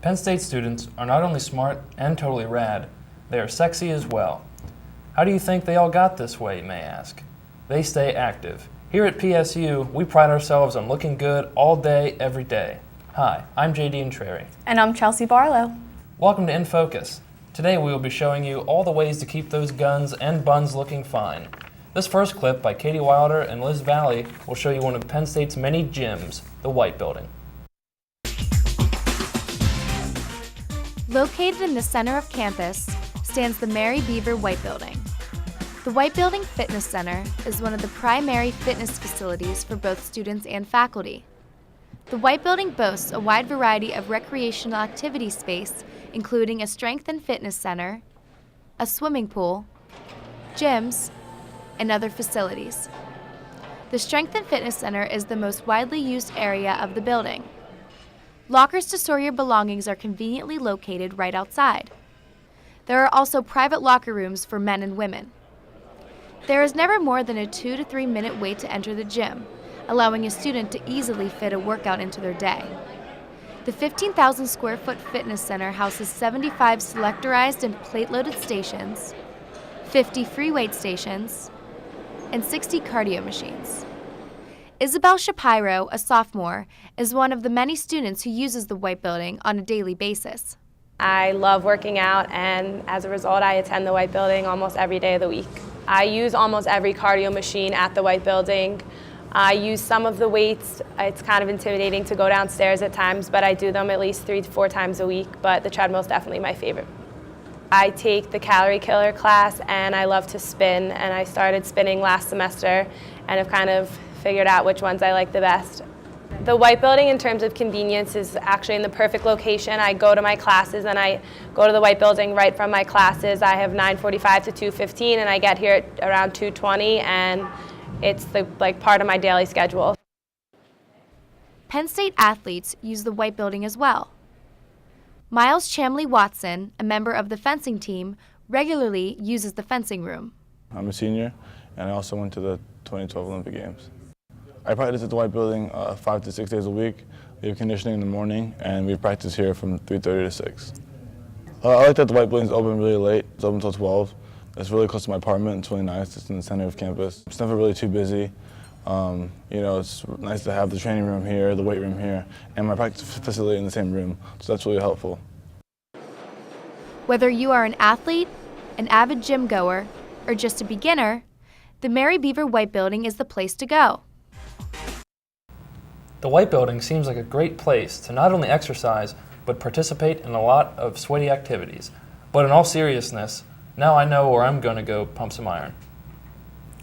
Penn State students are not only smart and totally rad, they are sexy as well. How do you think they all got this way, you may ask? They stay active. Here at PSU, we pride ourselves on looking good all day, every day. Hi, I'm JD Intreri. And I'm Chelsea Barlow. Welcome to In Focus. Today we will be showing you all the ways to keep those guns and buns looking fine. This first clip by Katie Wilder and Liz Valley will show you one of Penn State's many gyms, the White Building. Located in the center of campus stands the Mary Beaver White Building. The White Building Fitness Center is one of the primary fitness facilities for both students and faculty. The White Building boasts a wide variety of recreational activity space, including a strength and fitness center, a swimming pool, gyms, and other facilities. The Strength and Fitness Center is the most widely used area of the building. Lockers to store your belongings are conveniently located right outside. There are also private locker rooms for men and women. There is never more than a 2 to 3 minute wait to enter the gym, allowing a student to easily fit a workout into their day. The 15,000 square foot fitness center houses 75 selectorized and plate-loaded stations, 50 free weight stations, and 60 cardio machines. Isabel Shapiro, a sophomore, is one of the many students who uses the White Building on a daily basis. I love working out, and as a result, I attend the White Building almost every day of the week. I use almost every cardio machine at the White Building. I use some of the weights. It's kind of intimidating to go downstairs at times, but I do them at least 3 to 4 times a week, but the treadmill is definitely my favorite. I take the Calorie Killer class, and I love to spin, and I started spinning last semester and have kind of figured out which ones I like the best. The White Building, in terms of convenience, is actually in the perfect location. I go to my classes and I go to the White Building right from my classes. I have 9:45 to 2:15 and I get here at around 2:20, and it's part of my daily schedule. Penn State athletes use the White Building as well. Miles Chamley Watson, a member of the fencing team, regularly uses the fencing room. I'm a senior, and I also went to the 2012 Olympic Games. I practice at the White Building 5 to 6 days a week. We have conditioning in the morning, and we practice here from 3:30 to 6. I like that the White Building is open really late. It's open until 12. It's really close to my apartment. It's really nice. It's in the center of campus. It's never really too busy. It's nice to have the training room here, the weight room here, and my practice facility in the same room. So that's really helpful. Whether you are an athlete, an avid gym goer, or just a beginner, the Mary Beaver White Building is the place to go. The White Building seems like a great place to not only exercise, but participate in a lot of sweaty activities. But in all seriousness, now I know where I'm going to go pump some iron.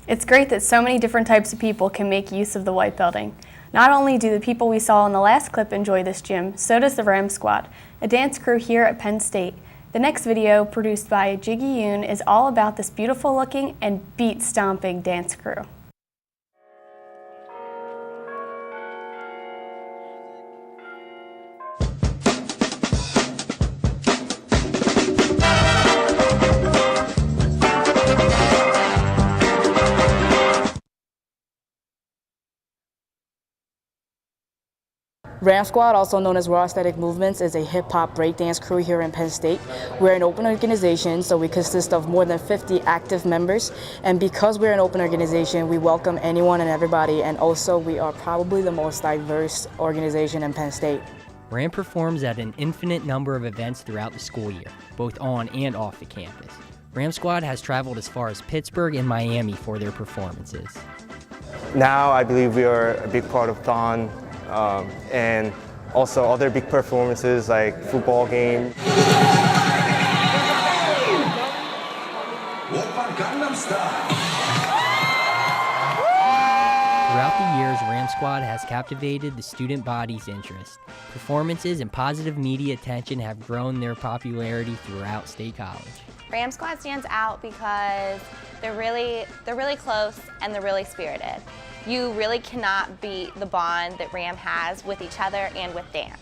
It's great that so many different types of people can make use of the White Building. Not only do the people we saw in the last clip enjoy this gym, so does the Ram Squad, a dance crew here at Penn State. The next video, produced by Jiggy Yoon, is all about this beautiful looking and beat-stomping dance crew. Ram Squad, also known as Raw Aesthetic Movements, is a hip-hop breakdance crew here in Penn State. We're an open organization, so we consist of more than 50 active members. And because we're an open organization, we welcome anyone and everybody, and also we are probably the most diverse organization in Penn State. Ram performs at an infinite number of events throughout the school year, both on and off the campus. Ram Squad has traveled as far as Pittsburgh and Miami for their performances. Now I believe we are a big part of Dawn, and also other big performances like football game. Throughout the years, Ram Squad has captivated the student body's interest. Performances and positive media attention have grown their popularity throughout State College. Ram Squad stands out because they're really close and they're really spirited. You really cannot beat the bond that Ram has with each other and with dance.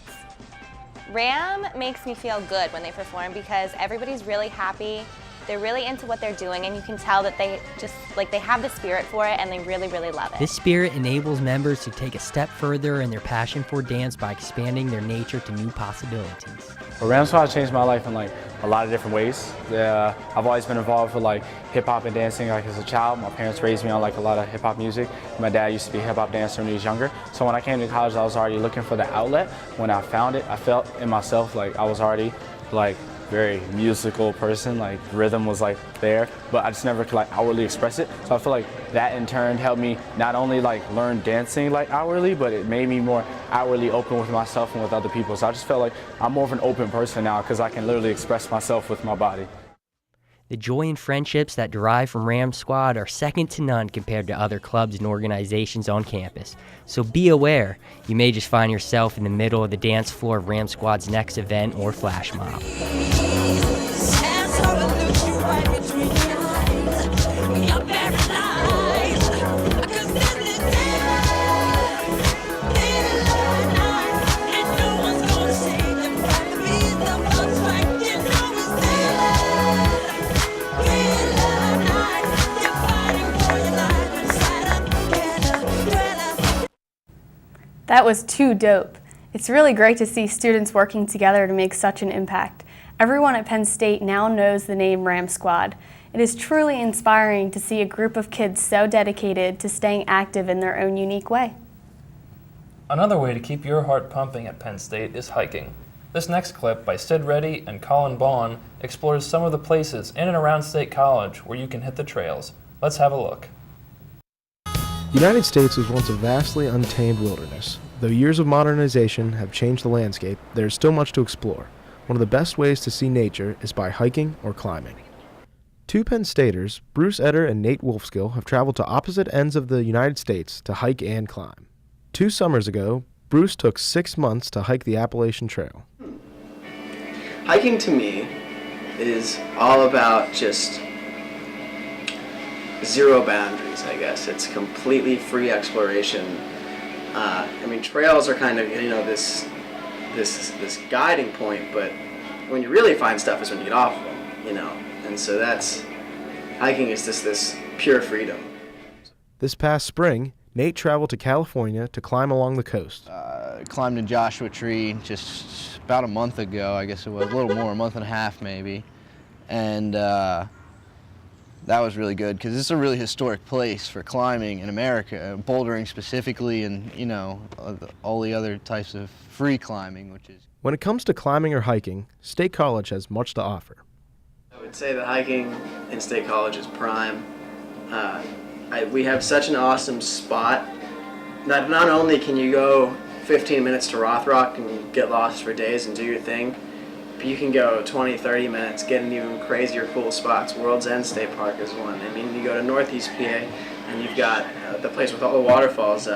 Ram makes me feel good when they perform because everybody's really happy They're really into what they're doing, and you can tell that they just, they have the spirit for it, and they really, really love it. This spirit enables members to take a step further in their passion for dance by expanding their nature to new possibilities. Well, Ram Squad changed my life in a lot of different ways. I've always been involved with hip hop and dancing as a child. My parents raised me on a lot of hip hop music. My dad used to be a hip hop dancer when he was younger. So when I came to college, I was already looking for the outlet. When I found it, I felt in myself I was already very musical person. Rhythm was there, but I just never could outwardly express it. So I feel that in turn helped me not only learn dancing outwardly, but it made me more outwardly open with myself and with other people. So I just felt like I'm more of an open person now because I can literally express myself with my body. The joy and friendships that derive from Ram Squad are second to none compared to other clubs and organizations on campus. So be aware, you may just find yourself in the middle of the dance floor of Ram Squad's next event or flash mob. That was too dope. It's really great to see students working together to make such an impact. Everyone at Penn State now knows the name Ram Squad. It is truly inspiring to see a group of kids so dedicated to staying active in their own unique way. Another way to keep your heart pumping at Penn State is hiking. This next clip by Sid Reddy and Colin Bond explores some of the places in and around State College where you can hit the trails. Let's have a look. The United States was once a vastly untamed wilderness. Though years of modernization have changed the landscape, there is still much to explore. One of the best ways to see nature is by hiking or climbing. Two Penn Staters, Bruce Etter and Nate Wolfskill, have traveled to opposite ends of the United States to hike and climb. 2 summers ago, Bruce took 6 months to hike the Appalachian Trail. Hiking to me is all about just zero boundaries, I guess. It's completely free exploration. Trails are kind of, this guiding point, but when you really find stuff is when you get off of them, And so hiking is just this pure freedom. This past spring, Nate traveled to California to climb along the coast. Climbed in Joshua Tree just about a month ago, I guess it was, a little more, a month and a half maybe. And that was really good because it's a really historic place for climbing in America, bouldering specifically, and all the other types of free climbing, which is. When it comes to climbing or hiking, State College has much to offer. I would say that hiking in State College is prime. We have such an awesome spot that not only can you go 15 minutes to Rothrock and get lost for days and do your thing, but you can go 20, 30 minutes, get in even crazier cool spots. World's End State Park is one. You go to Northeast PA and you've got the place with all the waterfalls,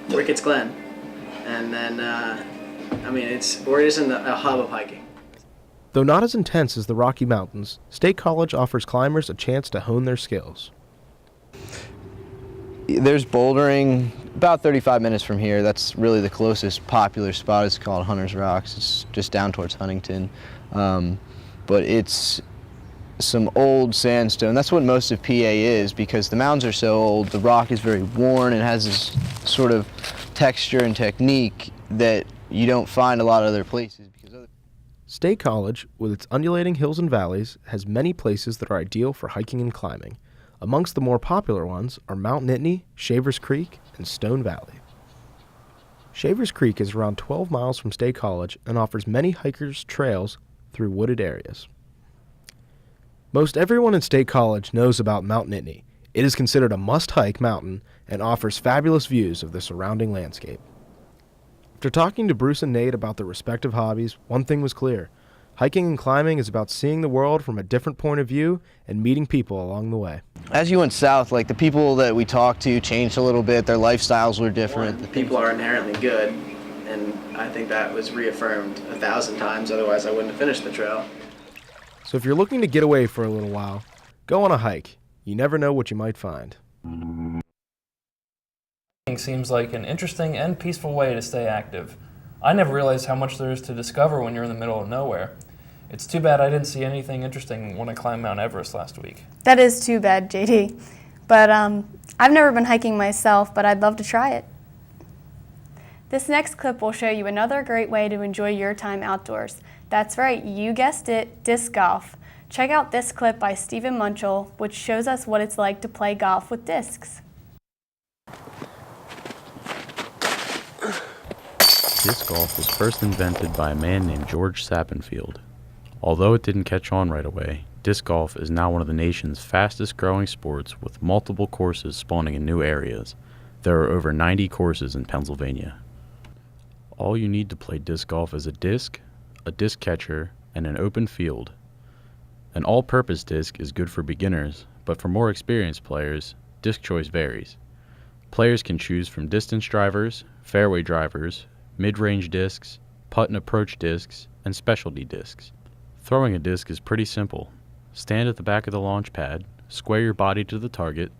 Ricketts Glen. And then, we're just in a hub of hiking. Though not as intense as the Rocky Mountains, State College offers climbers a chance to hone their skills. There's bouldering about 35 minutes from here. That's really the closest popular spot. It's called Hunter's Rocks. It's just down towards Huntington. But it's some old sandstone. That's what most of PA is, because the mountains are so old. The rock is very worn and has this sort of texture and technique that you don't find a lot of other places. State College, with its undulating hills and valleys, has many places that are ideal for hiking and climbing. Amongst the more popular ones are Mount Nittany, Shavers Creek, and Stone Valley. Shavers Creek is around 12 miles from State College and offers many hikers' trails through wooded areas. Most everyone in State College knows about Mount Nittany. It is considered a must-hike mountain and offers fabulous views of the surrounding landscape. After talking to Bruce and Nate about their respective hobbies, one thing was clear. Hiking and climbing is about seeing the world from a different point of view and meeting people along the way. As you went south, the people that we talked to changed a little bit. Their lifestyles were different. The people are inherently good, and I think that was reaffirmed 1,000 times, otherwise I wouldn't have finished the trail. So if you're looking to get away for a little while, go on a hike. You never know what you might find. Hiking seems like an interesting and peaceful way to stay active. I never realized how much there is to discover when you're in the middle of nowhere. It's too bad I didn't see anything interesting when I climbed Mount Everest last week. That is too bad, JD. But I've never been hiking myself, but I'd love to try it. This next clip will show you another great way to enjoy your time outdoors. That's right, you guessed it, disc golf. Check out this clip by Stephen Munchell, which shows us what it's like to play golf with discs. Disc golf was first invented by a man named George Sappenfield. Although it didn't catch on right away, disc golf is now one of the nation's fastest growing sports, with multiple courses spawning in new areas. There are over 90 courses in Pennsylvania. All you need to play disc golf is a disc catcher, and an open field. An all-purpose disc is good for beginners, but for more experienced players, disc choice varies. Players can choose from distance drivers, fairway drivers, mid-range discs, putt and approach discs, and specialty discs. Throwing a disc is pretty simple. Stand at the back of the launch pad, square your body to the target,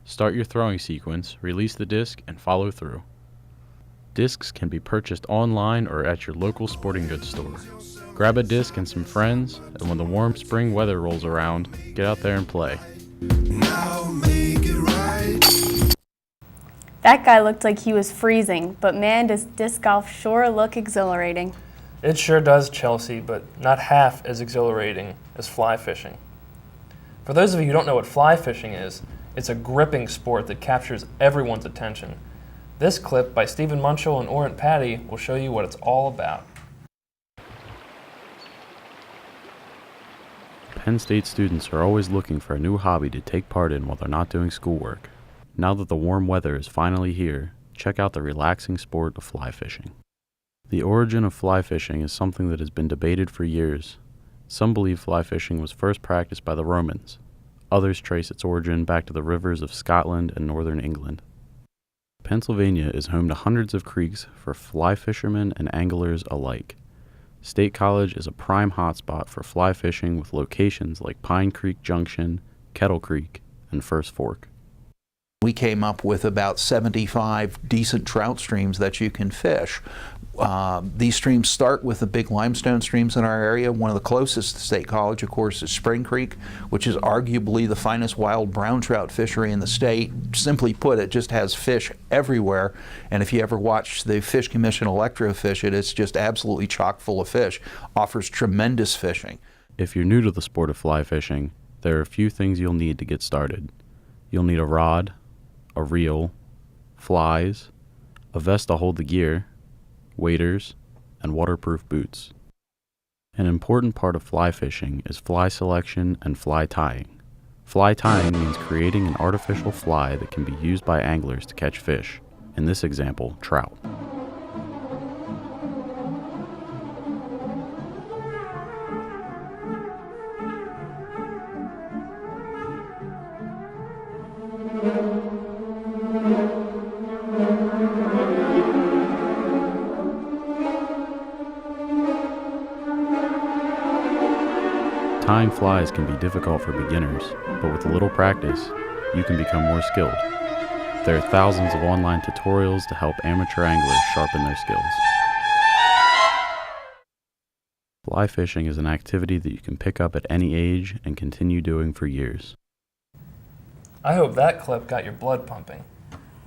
start your throwing sequence, release the disc, and follow through. Discs can be purchased online or at your local sporting goods store. Grab a disc and some friends, and when the warm spring weather rolls around, get out there and play. That guy looked like he was freezing, but man, does disc golf sure look exhilarating. It sure does, Chelsea, but not half as exhilarating as fly fishing. For those of you who don't know what fly fishing is, it's a gripping sport that captures everyone's attention. This clip by Stephen Munchell and Orient Patty will show you what it's all about. Penn State students are always looking for a new hobby to take part in while they're not doing schoolwork. Now that the warm weather is finally here, check out the relaxing sport of fly fishing. The origin of fly fishing is something that has been debated for years. Some believe fly fishing was first practiced by the Romans. Others trace its origin back to the rivers of Scotland and northern England. Pennsylvania is home to hundreds of creeks for fly fishermen and anglers alike. State College is a prime hotspot for fly fishing, with locations like Pine Creek Junction, Kettle Creek, and First Fork. We came up with about 75 decent trout streams that you can fish. These streams start with the big limestone streams in our area. One of the closest to State College, of course, is Spring Creek, which is arguably the finest wild brown trout fishery in the state. Simply put, it just has fish everywhere. And if you ever watch the Fish Commission electrofish it, it's just absolutely chock full of fish. Offers tremendous fishing. If you're new to the sport of fly fishing, there are a few things you'll need to get started. You'll need a rod, a reel, flies, a vest to hold the gear, waders, and waterproof boots. An important part of fly fishing is fly selection and fly tying. Fly tying means creating an artificial fly that can be used by anglers to catch fish, in this example, trout. Tying flies can be difficult for beginners, but with a little practice, you can become more skilled. There are thousands of online tutorials to help amateur anglers sharpen their skills. Fly fishing is an activity that you can pick up at any age and continue doing for years. I hope that clip got your blood pumping.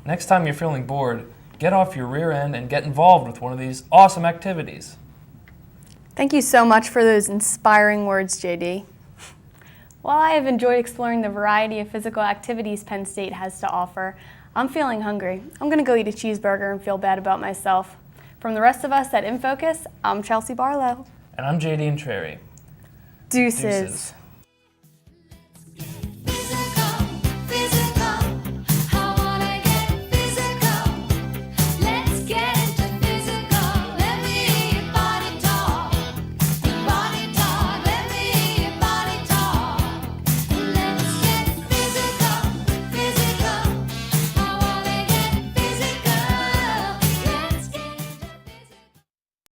Next time you're feeling bored, get off your rear end and get involved with one of these awesome activities. Thank you so much for those inspiring words, JD. While I have enjoyed exploring the variety of physical activities Penn State has to offer, I'm feeling hungry. I'm going to go eat a cheeseburger and feel bad about myself. From the rest of us at In Focus, I'm Chelsea Barlow. And I'm JD Entreri. Deuces.